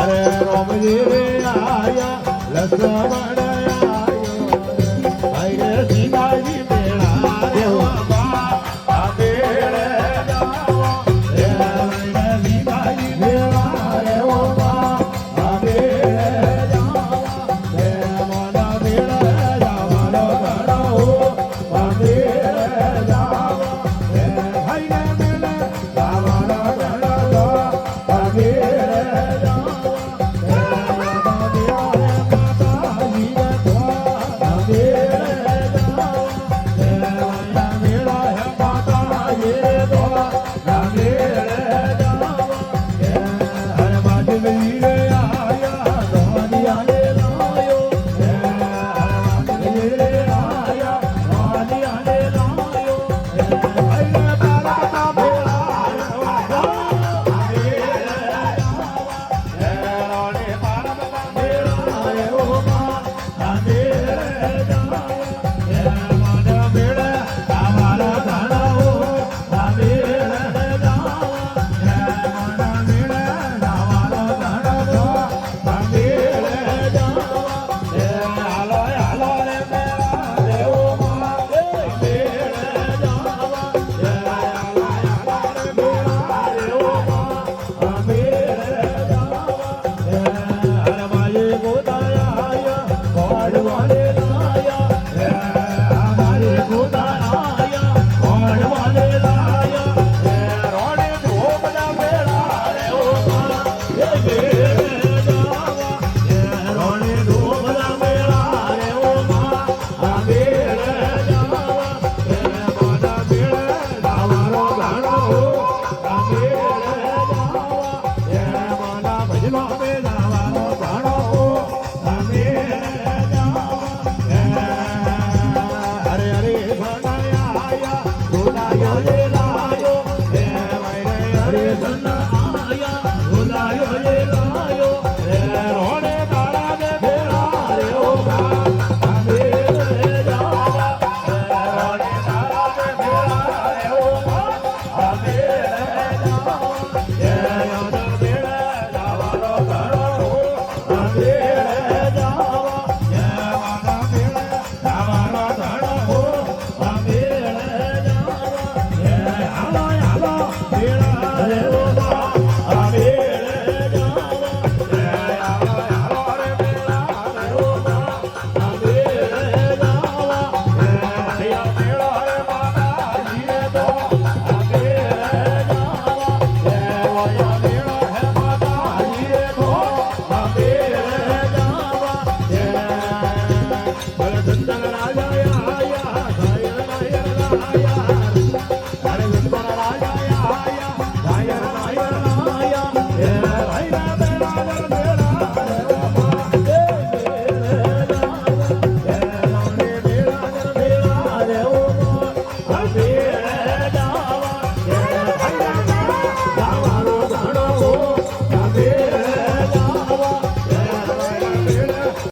અરે રોમજી રે આયા લક્ષ્મણ આયો અરે સીતાજી મેળા રે બાબા આ મેળે જાવો રે સીતાજી મેળા રે બાબા આ મેળે જાવો રે મોના મેળે જાવાનો ઘડો આ મેળે જાવો રે ભાઈને મેળે જાવાનો ઘડો આ મેળે જાવો રે મોના મેળે માતાજી રે આ મેળે જાવો રે મોના મેળા હે માતાજી રે આ મેળે જાવો રે હર માધવી રે આયા ધોનિયા રે લાયો રે હર માધવી રે આયા ધોનિયા રે લાયો રે ભાઈને પારતા મેળા રે આ મેળે જાવો રે રોણે પારતા મેળા રે ઓ મા આ મેળે જાવો રે મોના મેળે અમારા ધાણાઓ આ મેળે જાવો રે મોના મેળે અમારો ધાણાઓ આ મેળે જાવો રે હાલો હાલો રે મેળા રે ઓ મા આ મેળે જાવો રે હાલો હાલો રે મેળા રે ઓ મા આ મેળે જાવો રે હર માયે ગોદાયા ગોડવાને લાયા રે અમારે ગોદાયા ગોડવાને લાયા રે રોણે ધોબના મેળા રે ઓ મા એ મેળે જાવા રે રોણે ધોબના મેળા રે ઓ મા આ મેળે જાવા રે મોના મેળે જાવાનો ઘાણો આ મેળે જાવા રે મોના ભજનો મેળા